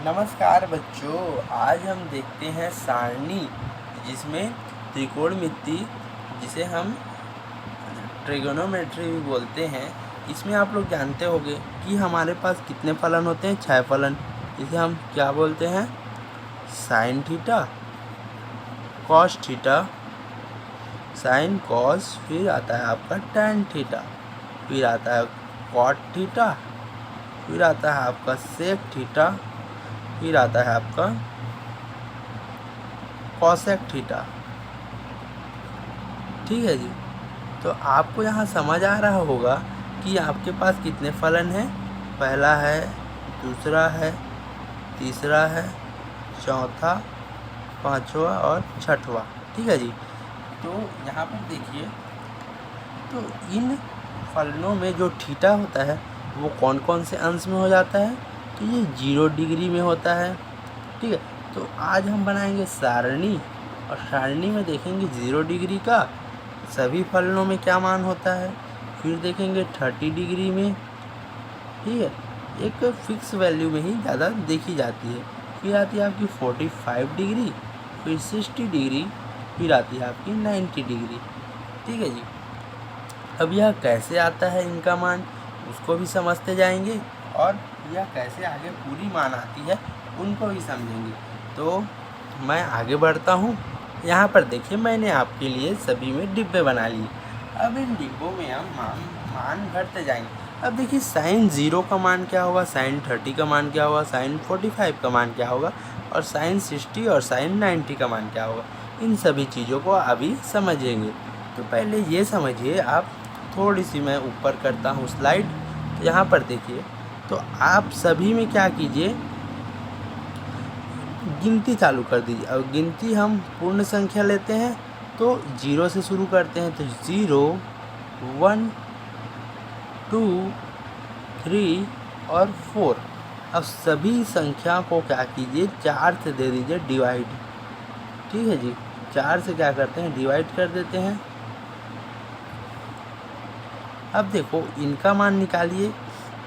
नमस्कार बच्चों, आज हम देखते हैं सारणी जिसमें त्रिकोणमिति जिसे हम ट्रिगोनोमेट्री भी बोलते हैं। इसमें आप लोग जानते होंगे कि हमारे पास कितने फलन होते हैं, 6 फलन, जिसे हम क्या बोलते हैं, sine theta, cos theta, sine cos, फिर आता है आपका टैन थीटा, फिर आता है कॉट थीटा, फिर आता है आपका सेक थीटा, फिर आता है आपका कॉसेक थीटा। ठीक है जी। तो आपको यहाँ समझ आ रहा होगा कि आपके पास कितने फलन हैं। पहला है, दूसरा है, तीसरा है, चौथा, पांचवा और छठवा। ठीक है जी। तो यहाँ पर देखिए, तो इन फलनों में जो थीटा होता है वो कौन कौन से अंश में हो जाता है, तो ये 0 डिग्री में होता है। ठीक है। तो आज हम बनाएंगे सारणी, और सारणी में देखेंगे 0 डिग्री का सभी फलनों में क्या मान होता है, फिर देखेंगे 30 डिग्री में। ठीक है, एक फिक्स वैल्यू में ही ज़्यादा देखी जाती है। फिर आती है आपकी 45 डिग्री, फिर 60 डिग्री, फिर आती है आपकी 90 डिग्री। ठीक है जी। अब यह कैसे आता है इनका मान, उसको भी समझते जाएंगे, और यह कैसे आगे पूरी मान आती है उनको भी समझेंगे। तो मैं आगे बढ़ता हूँ। यहाँ पर देखिए, मैंने आपके लिए सभी में डिब्बे बना लिए। अब इन डिब्बों में हम मान भरते जाएंगे। अब देखिए, साइन 0 का मान क्या होगा, साइन 30 का मान क्या होगा, साइन 45 का मान क्या होगा, और साइन 60 और साइन 90 का मान क्या होगा। इन सभी चीज़ों को अभी समझेंगे। तो पहले ये समझिए आप, थोड़ी सी मैं ऊपर करता हूँ स्लाइड। तो यहाँ पर देखिए, तो आप सभी में क्या कीजिए, गिनती चालू कर दीजिए। अब गिनती हम पूर्ण संख्या लेते हैं तो 0 से शुरू करते हैं। तो 0, 1, 2, 3 और 4। अब सभी संख्या को क्या कीजिए, 4 से दे दीजिए डिवाइड। ठीक है जी, 4 से क्या करते हैं, डिवाइड कर देते हैं। अब देखो, इनका मान निकालिए।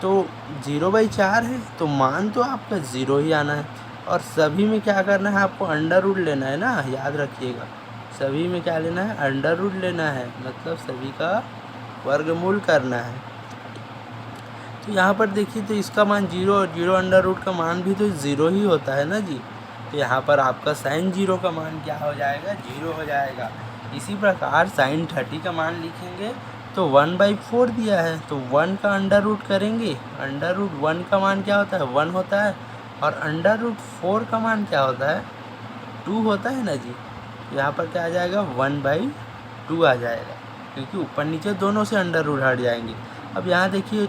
तो 0/4 है, तो मान तो आपका 0 ही आना है। और सभी में क्या करना है, आपको अंडर रूट लेना है ना, याद रखिएगा। सभी में क्या लेना है, अंडर रूट लेना है, मतलब सभी का वर्गमूल करना है। तो यहाँ पर देखिए, तो इसका मान 0 और 0 अंडर रूट का मान भी तो 0 ही होता है ना जी। तो यहाँ पर आपका साइन 0 का मान क्या हो जाएगा, 0 हो जाएगा। इसी प्रकार साइन 30 का मान लिखेंगे तो 1/4 दिया है, तो 1 का अंडर रूट करेंगे। अंडर रूट 1 का मान क्या होता है, 1 होता है। और अंडर रूट 4 का मान क्या होता है, 2 होता है ना जी। यहाँ पर क्या आ जाएगा, 1/2 आ जाएगा, क्योंकि ऊपर नीचे दोनों से अंडर रूट हट जाएंगे। अब यहाँ देखिए,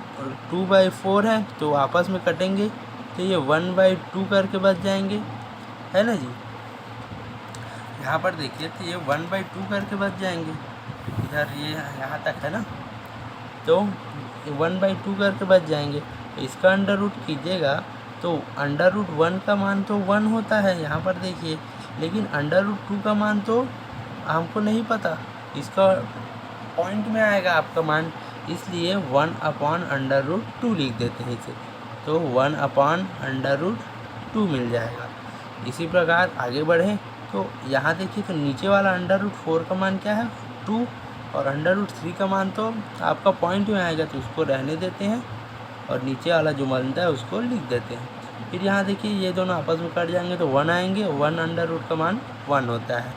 2/4 है तो आपस में कटेंगे, तो ये 1/2 करके बच जाएंगे, है ना जी। यहाँ पर देखिए, तो ये 1/2 करके बच जाएंगे। इधर ये यहाँ तक है ना, तो 1/2 करके बच जाएंगे। तो इसका अंडर रूट कीजिएगा तो अंडर रूट 1 का मान तो 1 होता है यहाँ पर देखिए, लेकिन अंडर रूट 2 का मान तो हमको नहीं पता, इसका पॉइंट में आएगा आपका मान, इसलिए 1/√2 लिख देते हैं इसे। तो 1/√2 मिल जाएगा। इसी प्रकार आगे बढ़ें तो यहाँ देखिए, तो नीचे वाला अंडर रूट 4 का मान क्या है, 2, और अंडर रूट 3 का मान तो आपका पॉइंट में आएगा, तो उसको रहने देते हैं, और नीचे वाला जो बनता है उसको लिख देते हैं। फिर यहाँ देखिए, ये दोनों आपस में कट जाएंगे तो 1 आएंगे, 1 अंडर रूट का मान 1 होता है।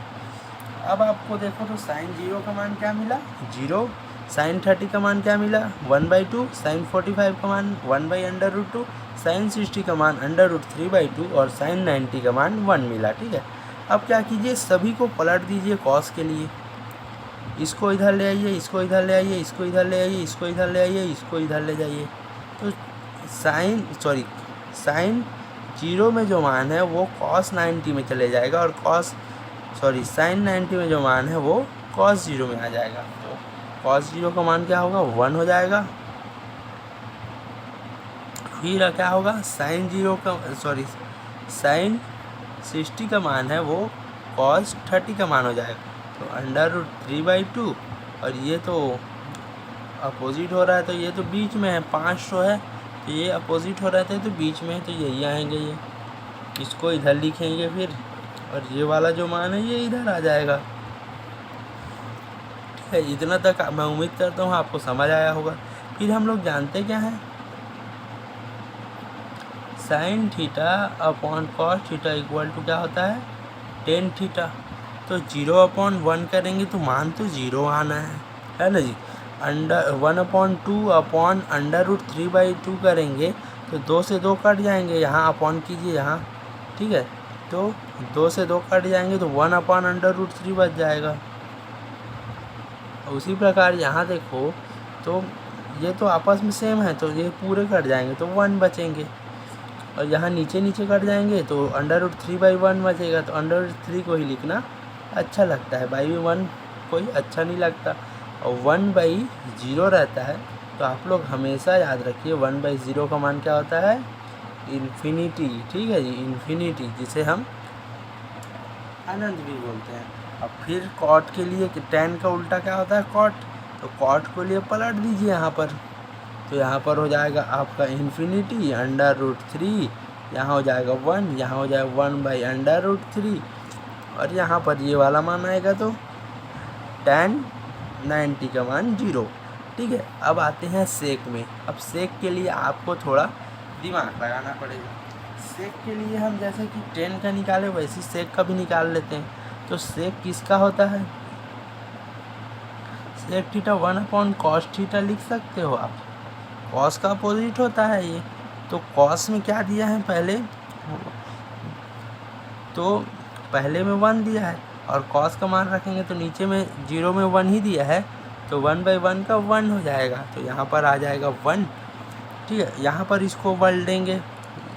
अब आपको देखो, तो साइन 0 का मान क्या मिला, 0। साइन 30 का मान क्या मिला, 1/2। साइन 45 का मान 1/√2। साइन 60 का मान √3/2, और साइन 90 का मान 1 मिला। ठीक है। अब क्या कीजिए, सभी को पलट दीजिए कॉस के लिए। इसको इधर ले आइए, इसको इधर ले आइए, इसको इधर ले आइए, इसको इधर ले आइए, इसको इधर ले जाइए। तो साइन 0 में जो मान है वो कॉस 90 में चले जाएगा, और साइन 90 में जो मान है वो कॉस 0 में आ जाएगा। तो कॉस 0 का मान क्या होगा, 1 हो जाएगा। फिर क्या होगा, साइन 60 का मान है वो कॉस 30 का मान हो जाएगा। तो अंडर√3/2, और ये तो अपोजिट हो रहा है, तो ये तो बीच में है, 500 है, तो ये अपोजिट हो रहे थे तो बीच में है, तो यही आएंगे ये। इसको इधर लिखेंगे फिर, और ये वाला जो मान है ये इधर आ जाएगा। ठीक है, इतना तक मैं उम्मीद करता हूँ आपको समझ आया होगा। फिर हम लोग जानते क्या हैं, sine theta upon cos theta equal to क्या होता है, टेन थीटा। तो 0/1 करेंगे तो मान तो 0 आना है ना जी। 1/2 अपॉन √3/2 करेंगे तो 2 से 2 कट जाएंगे, यहाँ अपॉन कीजिए यहाँ। ठीक है, तो 2 से 2 कट जाएंगे तो 1/√3 बच जाएगा। उसी प्रकार यहाँ देखो, तो ये तो आपस में सेम है तो ये पूरे कट जाएंगे तो 1 बचेंगे, और यहाँ नीचे नीचे कट जाएंगे तो √3/1 बचेगा। तो √3 को ही लिखना अच्छा लगता है, /1 कोई अच्छा नहीं लगता। और 1/0 रहता है, तो आप लोग हमेशा याद रखिए 1/0 का मान क्या होता है, इन्फिनिटी। ठीक है जी, इन्फिनिटी, जिसे हम अनंत भी बोलते हैं। अब फिर कॉट के लिए tan का उल्टा क्या होता है, कॉट। तो कॉट को लिए पलट दीजिए यहाँ पर, तो यहाँ पर हो जाएगा आपका इन्फिनिटी √3, यहाँ हो जाएगा 1, यहाँ हो जाएगा 1/√3, और यहाँ पर ये वाला मान आएगा तो tan 90 का मान 0। ठीक है, अब आते हैं सेक में। अब सेक के लिए आपको थोड़ा दिमाग लगाना पड़ेगा। सेक के लिए हम जैसे कि tan का निकाले वैसे सेक का भी निकाल लेते हैं। तो सेक किसका होता है, सेक थीटा 1/cos थीटा लिख सकते हो आप, कॉस का अपोजिट होता है ये। तो कॉस में क्या दिया है पहले, तो पहले में 1 दिया है, और कॉस का मान रखेंगे तो नीचे में 0 में 1 ही दिया है, तो 1/1 का 1 हो जाएगा, तो यहाँ पर आ जाएगा 1। ठीक है, यहाँ पर इसको वर्ड देंगे,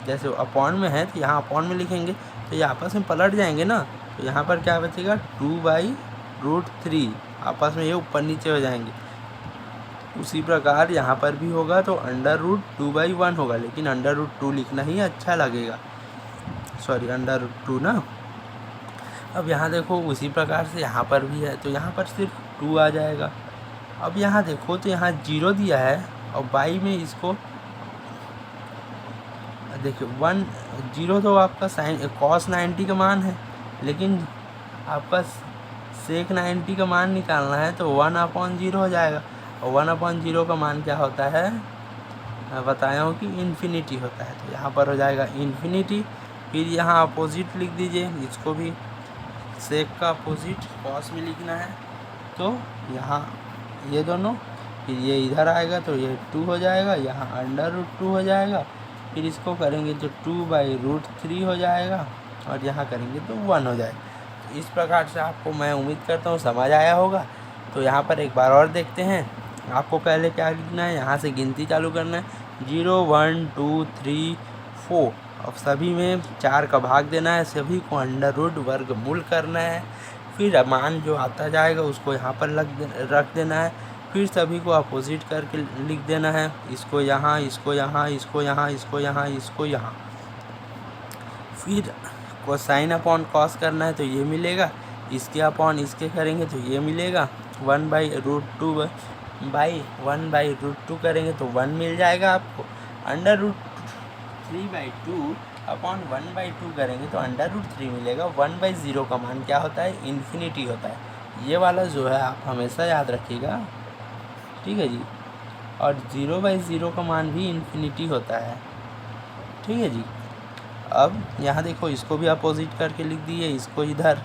जैसे अपॉन में है तो यहाँ अपॉन में लिखेंगे, तो ये आपस में पलट जाएंगे ना, तो यहाँ पर क्या बचेगा 2/√3, आपस में ये ऊपर नीचे हो जाएंगे। उसी प्रकार यहाँ पर भी होगा तो √2/1 होगा, लेकिन √2 लिखना ही अच्छा लगेगा, सॉरी √2 ना। अब यहाँ देखो उसी प्रकार से यहाँ पर भी है, तो यहाँ पर सिर्फ 2 आ जाएगा। अब यहाँ देखो तो यहाँ 0 दिया है, और बाई में इसको देखिए 1 0 तो आपका साइन कॉस 90 का मान है, लेकिन आपका सेक 90 का मान निकालना है तो 1/0 हो जाएगा, और 1/0 का मान क्या होता है, मैं बताया हूँ कि इन्फिनिटी होता है। तो यहाँ पर हो जाएगा इन्फिनिटी। फिर यहाँ अपोजिट लिख दीजिए, इसको भी सेक का अपोजिट कॉस में लिखना है, तो यहाँ ये दोनों, फिर ये इधर आएगा तो ये 2 हो जाएगा, यहाँ √2 हो जाएगा, फिर इसको करेंगे तो 2/√3 हो जाएगा, और यहाँ करेंगे तो 1 हो जाएगा। तो इस प्रकार से आपको मैं उम्मीद करता हूँ समझ आया होगा। तो यहाँ पर एक बार और देखते हैं, आपको पहले क्या लिखना है, यहाँ से गिनती चालू करना है, 0 1 2 3 4, अब सभी में 4 का भाग देना है, सभी को √वर्गमूल करना है, फिर मान जो आता जाएगा उसको यहाँ पर रख देना है, फिर सभी को अपोजिट करके लिख देना है, इसको यहाँ, इसको यहाँ, इसको यहाँ, इसको यहाँ, इसको यहाँ। फिर कोसाइन अपॉन कॉस करना है तो ये मिलेगा, इसके अपॉन इसके करेंगे तो ये मिलेगा, 1/√2 करेंगे तो 1 मिल जाएगा आपको। √3/2 अपॉन 1/2 करेंगे तो √3 मिलेगा। 1/0 का मान क्या होता है, इन्फिनिटी होता है। ये वाला जो है आप हमेशा याद रखिएगा, ठीक है जी। और 0/0 का मान भी इन्फिनिटी होता है, ठीक है जी। अब यहाँ देखो, इसको भी अपोजिट करके लिख दिए, इसको इधर,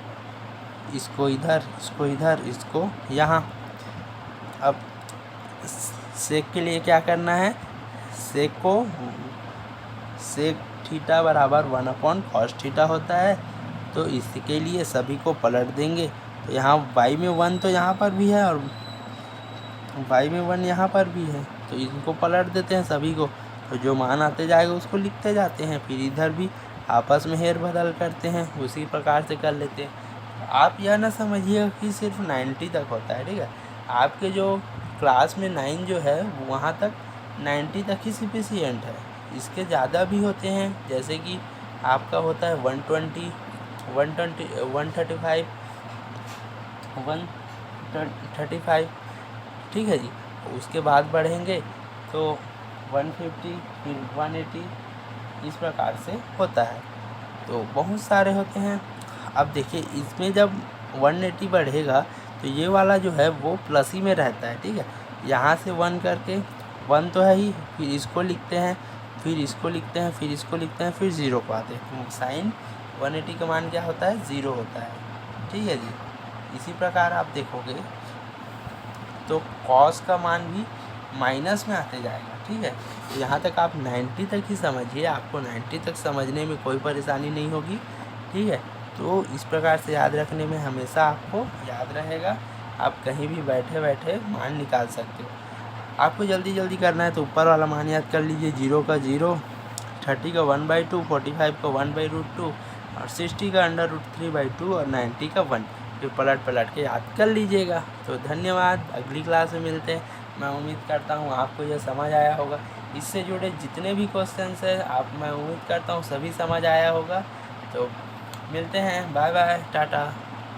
इसको इधर, इसको इधर, इसको यहाँ। अब सेक के लिए क्या करना है, सेक थीटा बराबर 1/cos थीटा होता है, तो इसके लिए सभी को पलट देंगे। तो यहाँ y में 1 तो यहाँ पर भी है, और y में 1 यहाँ पर भी है, तो इनको पलट देते हैं सभी को, तो जो मान आते जाएगा उसको लिखते जाते हैं। फिर इधर भी आपस में हेर बदल करते हैं, उसी प्रकार से कर लेते हैं। आप यह ना समझिएगा कि सिर्फ 90 तक होता है, ठीक है। आपके जो क्लास में 9 जो है वहाँ तक 90 तक ही सफिशिएंट है, इसके ज़्यादा भी होते हैं, जैसे कि आपका होता है 120, 135, 135, ठीक है जी। उसके बाद बढ़ेंगे तो 150, फिर 180, इस प्रकार से होता है। तो बहुत सारे होते हैं। अब देखिए इसमें जब 180 बढ़ेगा तो ये वाला जो है वो प्लस ही में रहता है, ठीक है। यहाँ से 1 करके 1 तो है ही, फिर इसको लिखते हैं, फिर इसको लिखते हैं, फिर इसको लिखते हैं, फिर 0 को आते हैं। तो साइन 180 का मान क्या होता है? 0 होता है, ठीक है जी। इसी प्रकार आप देखोगे तो कॉस का मान भी माइनस में आते जाएगा, ठीक है। तो यहाँ तक आप 90 तक ही समझिए, आपको 90 तक समझने में कोई परेशानी नहीं होगी, ठीक है। तो इस प्रकार से याद रखने में हमेशा आपको याद रहेगा, आप कहीं भी बैठे बैठे मान निकाल सकते हो। आपको जल्दी जल्दी करना है तो ऊपर वाला मान याद कर लीजिए, 0 का 0, 30 का 1/2, 45 का 1/√2 और 60 का √3/2 और 90 का 1। फिर पलट के याद कर लीजिएगा। तो धन्यवाद, अगली क्लास में मिलते हैं। मैं उम्मीद करता हूँ आपको यह समझ आया होगा। इससे जुड़े जितने भी क्वेश्चंस हैं मैं उम्मीद करता हूँ सभी समझ आया होगा। तो मिलते हैं, बाय बाय, टाटा।